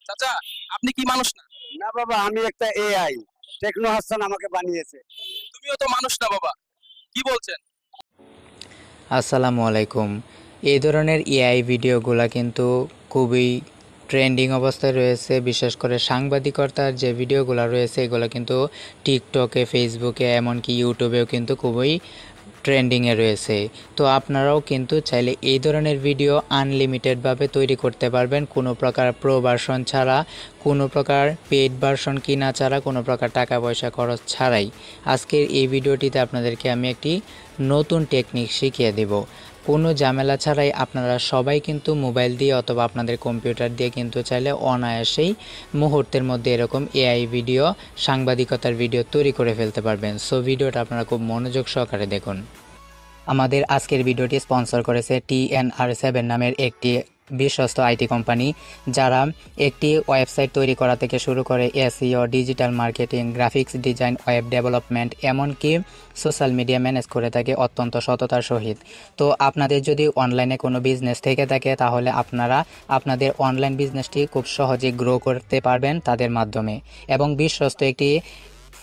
চাচা, আপনি কি মানুষ না? না বাবা, আমি একটা এআই। টেকনো হাসান আমাকে বানিয়েছে। তুমিও তো মানুষ না বাবা, কি বলছেন? আসসালামু আলাইকুম। এই ধরনের এআই ভিডিওগুলা কিন্তু খুবই ট্রেন্ডিং অবস্থায় রয়েছে। বিশেষ করে সাংবাদিকতার যে ভিডিওগুলো রয়েছে এগুলো কিন্তু টিকটকে, ফেসবুকে, এমনকি ইউটিউবেও কিন্তু খুবই ট্রেন্ডিংয়ে রয়েছে। তো আপনারাও কিন্তু চাইলে এই ধরনের ভিডিও আনলিমিটেডভাবে তৈরি করতে পারবেন, কোনো প্রকার প্রো ভার্সন ছাড়া, কোনো প্রকার পেইড ভার্সন কিনা ছাড়া, কোনো প্রকার টাকা পয়সা খরচ ছাড়াই। আজকের এই ভিডিওটিতে আপনাদেরকে আমি একটি নতুন টেকনিক শিখিয়ে দেব। কোনো ঝামেলা ছাড়াই আপনারা সবাই কিন্তু মোবাইল দিয়ে অথবা আপনাদের কম্পিউটার দিয়ে কিন্তু চাইলে অনায়াসেই মুহূর্তের মধ্যে এরকম এআই ভিডিও, সাংবাদিকতার ভিডিও তৈরি করে ফেলতে পারবেন। সো ভিডিওটা আপনারা খুব মনোযোগ সহকারে দেখুন। আমাদের আজকের ভিডিওটি স্পন্সর করেছে TNR7 নামের একটি বিশ্বস্ত আইটি কোম্পানি, যারা একটি ওয়েবসাইট তৈরি করা থেকে শুরু করে SEO, digital marketing, graphics design, web development, এমনকি সোশ্যাল মিডিয়া ম্যানেজ করে থাকে অত্যন্ত সততার সহিত। তো আপনাদের যদি অনলাইনে কোনো বিজনেস থেকে থাকে তাহলে আপনারা আপনাদের অনলাইন বিজনেসটি খুব সহজে গ্রো করতে পারবেন তাদের মাধ্যমে, এবং বিশ্বস্ত একটি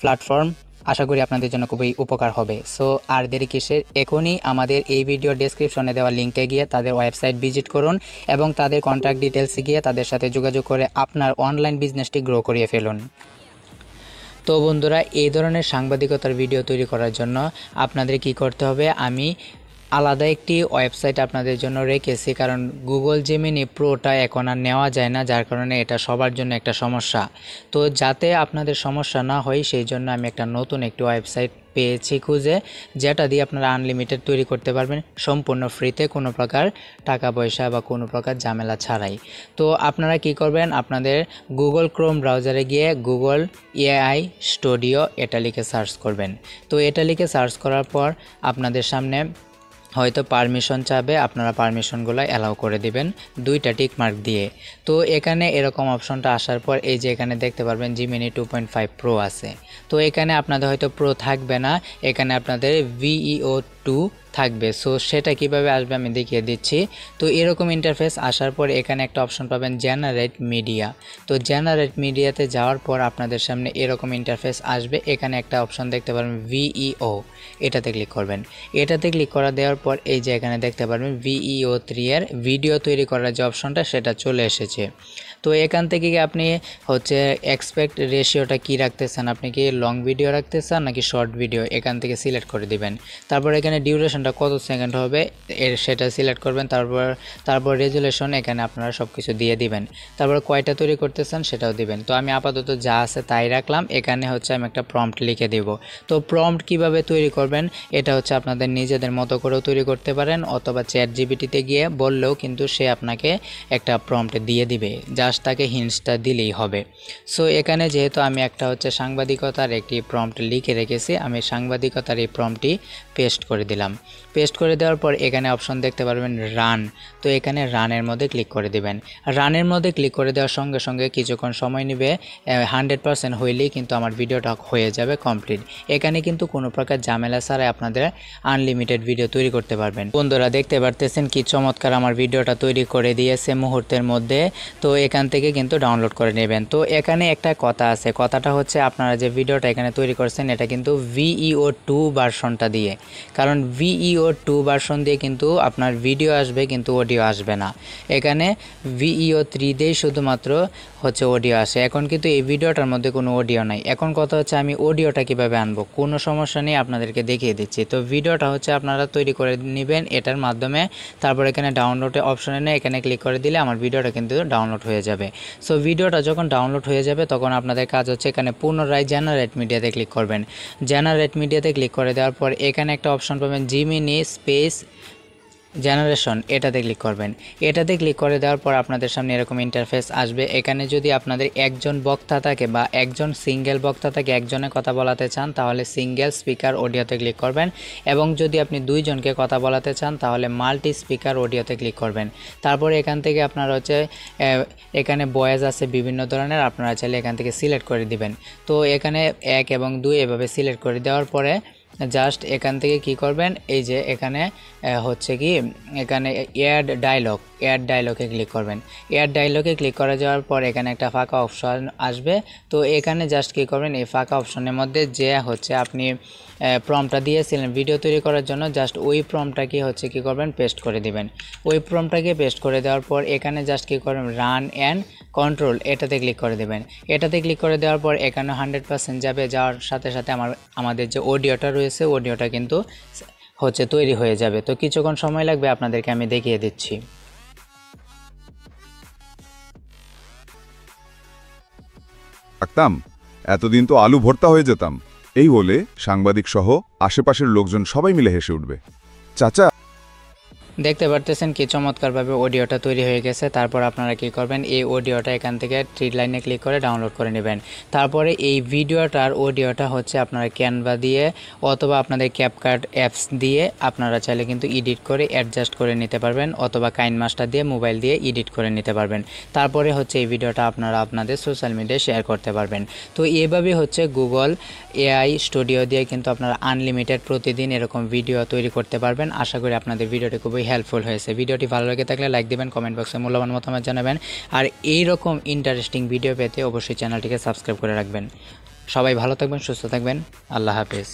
প্ল্যাটফর্ম আশা করি আপনাদের জন্য খুবই উপকার হবে। সো আর দেরি কিসের, এখনই আমাদের এই ভিডিও ডেসক্রিপশনে দেওয়া লিঙ্কে গিয়ে তাদের ওয়েবসাইট ভিজিট করুন এবং তাদের কন্ট্যাক্ট ডিটেলসে গিয়ে তাদের সাথে যোগাযোগ করে আপনার অনলাইন বিজনেসটি গ্রো করিয়ে ফেলুন। তো বন্ধুরা, এই ধরনের সাংবাদিকতার ভিডিও তৈরি করার জন্য আপনাদের কি করতে হবে, আমি আলাদা একটি ওয়েবসাইট আপনাদের জন্য রেখেছি, কারণ গুগল জেমিনি প্রোটা এখন আর নেওয়া যায় না, যার কারণে এটা সবার জন্য একটা সমস্যা। তো যাতে আপনাদের সমস্যা না হয় সেই জন্য আমি একটা নতুন একটি ওয়েবসাইট পেয়েছি খুঁজে, যেটা দিয়ে আপনারা আনলিমিটেড তৈরি করতে পারবেন সম্পূর্ণ ফ্রিতে, কোনো প্রকার টাকা পয়সা বা কোনো প্রকার ঝামেলা ছাড়াই। তো আপনারা কি করবেন, আপনাদের গুগল ক্রোম ব্রাউজারে গিয়ে গুগল এআই স্টুডিও এটা লিখে সার্চ করবেন। তো এটা লিখে সার্চ করার পর আপনাদের সামনে হয়তো পারমিশন চাবে, আপনারা পারমিশনগুলো অ্যালাউ করে দিবেন দুইটা টিক মার্ক দিয়ে। তো এখানে এরকম অপশনটা আসার পর এই যে এখানে দেখতে পারবেন জিমিনি 2.5 প্রো আছে। তো এখানে আপনাদের হয়তো প্রো থাকবে না, এখানে আপনাদের VEO2 থাকবে। সো সেটা কিভাবে আসবে আমি দেখিয়ে দিচ্ছি। তো এরকম ইন্টারফেস আসার পর এখানে একটা অপশন পাবেন জেনারেট মিডিয়া। তো জেনারেট মিডিয়াতে যাওয়ার পর আপনাদের সামনে এরকম ইন্টারফেস আসবে। এখানে একটা অপশন দেখতে পারবেন VEO, এটাতে ক্লিক করবেন। এটাতে ক্লিক করা দেওয়ার পর এই যে এখানে দেখতে পারবেন VEO3 এর ভিডিও তৈরি করার যে অপশনটা সেটা চলে এসেছে। তো এখান থেকে আপনি হচ্ছে এক্সপেক্ট রেশিওটা কি রাখতে চান, আপনি কি লং ভিডিও রাখতে চান নাকি শর্ট ভিডিও, এখান থেকে সিলেক্ট করে দিবেন। তারপর এখানে ডিউরেশনটা কত সেকেন্ড হবে সেটা সিলেক্ট করবেন। তারপর রেজুলেশন এখানে আপনারা সব কিছু দিয়ে দিবেন। তারপর কয়টা তৈরি করতে চান সেটাও দিবেন। তো আমি আপাতত যা আছে তাই রাখলাম। এখানে হচ্ছে আমি একটা প্রম্পট লিখে দেব। তো প্রম্পট কিভাবে তৈরি করবেন, এটা হচ্ছে আপনাদের নিজেদের মতো করেও তৈরি করতে পারেন, অথবা চ্যাটজিপিটিতে গিয়ে বললেও কিন্তু সে আপনাকে একটা প্রম্পট দিয়ে দিবে, জাস্ট তাকে হিন্টসটা দিলেই হবে। সো এখানে যেহেতু আমি একটা হচ্ছে সাংবাদিকতার একটি প্রম্পট লিখে রেখেছি, আমি সাংবাদিকতার এই প্রম্পটটি পেস্ট করে দিলাম। পেস্ট করে দেওয়ার পর এখানে অপশন দেখতে পারবেন রান। তো এখানে রানের মধ্যে ক্লিক করে দিবেন। রানের মধ্যে ক্লিক করে দেওয়ার সঙ্গে সঙ্গে কিছুক্ষণ সময় নেবে, 100% হইলেই কিন্তু আমার ভিডিওটা হয়ে যাবে কমপ্লিট। এখানে কিন্তু কোনো প্রকার ঝামেলা ছাড়াই আপনাদের আনলিমিটেড ভিডিও তৈরি করতে পারবেন। বন্ধুরা দেখতে পারতেছেন কি চমৎকার আমার ভিডিওটা তৈরি করে দিয়েছে মুহূর্তের মধ্যে। তো এখান থেকে কিন্তু ডাউনলোড করে নেবেন। তো এখানে একটা কথা আছে, কথাটা হচ্ছে আপনারা যে ভিডিওটা এখানে তৈরি করছেন এটা কিন্তু VEO2 ভার্সনটা দিয়ে, কারণ VEO2 ভার্সন দিয়ে কিন্তু আপনার ভিডিও আসবে কিন্তু অডিও আসবে না। এখানে VEO3 দিয়েই শুধুমাত্র হচ্ছে অডিও আসে। এখন কিন্তু এই ভিডিওটার মধ্যে কোনো অডিও নাই। এখন কথা হচ্ছে আমি অডিওটা কিভাবে আনবো, কোনো সমস্যা নেই, আপনাদেরকে দেখিয়ে দিচ্ছি। তো ভিডিওটা হচ্ছে আপনারা তৈরি করে নেবেন এটার মাধ্যমে। তারপর এখানে ডাউনলোডে অপশনে নেই, এখানে ক্লিক করে দিলে আমার ভিডিওটা কিন্তু ডাউনলোড হয়ে যাবে। সো ভিডিওটা যখন ডাউনলোড হয়ে যাবে তখন আপনাদের কাজ হচ্ছে এখানে পুনরায় জেনারেট মিডিয়াতে ক্লিক করবেন। জেনারেট মিডিয়াতে ক্লিক করে দেওয়ার পর এখানে একটা অপশন পাবেন জিমিনি স্পেস জেনারেশন, এটাতে ক্লিক করবেন। এটাতে ক্লিক করে দেওয়ার পর আপনাদের সামনে এরকম ইন্টারফেস আসবে। এখানে যদি আপনাদের একজন বক্তা থাকে বা একজন সিঙ্গেল বক্তা থাকে, একজনে কথা বলাতে চান তাহলে সিঙ্গেল স্পিকার অডিওতে ক্লিক করবেন, এবং যদি আপনি দুইজনকে কথা বলাতে চান তাহলে মাল্টি স্পিকার অডিওতে ক্লিক করবেন। তারপর এখান থেকে আপনারা হচ্ছে এখানে ভয়েস আছে বিভিন্ন ধরনের, আপনারা চাইলে এখান থেকে সিলেক্ট করে দিবেন। তো এখানে 1 এবং 2 এভাবে সিলেক্ট করে দেওয়ার পরে জাস্ট এখান থেকে কি করবেন, এই যে এখানে হচ্ছে কি এখানে অ্যাড ডায়লগ, অ্যাড ডায়লগে ক্লিক করবেন। অ্যাড ডায়লগে ক্লিক করে যাওয়ার পর এখানে একটা ফাঁকা অপশন আসবে। তো এখানে জাস্ট কী করবেন, এই ফাঁকা অপশনের মধ্যে যে হচ্ছে আপনি প্রম্পটটা দিয়েছিলেন ভিডিও তৈরি করার জন্য, জাস্ট ওই প্রম্পটটাকে হচ্ছে কী করবেন, পেস্ট করে দিবেন। ওই প্রম্পটটাকে পেস্ট করে দেওয়ার পর এখানে জাস্ট কী করবেন, রান অ্যান্ড কন্ট্রোল এটাতে ক্লিক করে দেবেন। এটাতে ক্লিক করে দেওয়ার পর এখানে 100% যাবে, যাওয়ার সাথে সাথে আমাদের যে অডিওটা রয়েছে অডিওটা কিন্তু হচ্ছে তৈরি হয়ে যাবে। তো কিছুক্ষণ সময় লাগবে, আপনাদেরকে আমি দেখিয়ে দিচ্ছি। থাকতাম এতদিন তো আলু ভর্তা হয়ে যেতাম। এই বলে সাংবাদিক সহ আশেপাশের লোকজন সবাই মিলে হেসে উঠবে। চাচা, দেখতে পারতেছেন কি চমৎকারভাবে অডিওটা তৈরি হয়ে গেছে। তারপর আপনারা কি করবেন, এই অডিওটা এখান থেকে থ্রি লাইনে ক্লিক করে ডাউনলোড করে নেবেন। তারপরে এই ভিডিওটার অডিওটা হচ্ছে আপনারা ক্যানভা দিয়ে অথবা আপনাদের ক্যাপকাট অ্যাপস দিয়ে আপনারা চাইলে কিন্তু এডিট করে অ্যাডজাস্ট করে নিতে পারবেন, অথবা কাইনমাস্টার দিয়ে মোবাইল দিয়ে এডিট করে নিতে পারবেন। তারপরে হচ্ছে এই ভিডিওটা আপনারা আপনাদের সোশ্যাল মিডিয়ায় শেয়ার করতে পারবেন। তো এইভাবে হচ্ছে গুগল এআই স্টুডিও দিয়ে কিন্তু আপনারা আনলিমিটেড প্রতিদিন এরকম ভিডিও তৈরি করতে পারবেন। আশা করি আপনাদের ভিডিওটি খুবই হেল্পফুল হয়েছে। ভিডিওটি ভালো লেগে থাকলে লাইক দিবেন, কমেন্ট বক্সে মূল্যবান মতামত জানাবেন। আর এই রকম ইন্টারেস্টিং ভিডিও পেতে অবশ্যই চ্যানেলটিকে সাবস্ক্রাইব করে রাখবেন। সবাই ভালো থাকবেন, সুস্থ থাকবেন। আল্লাহ হাফেজ।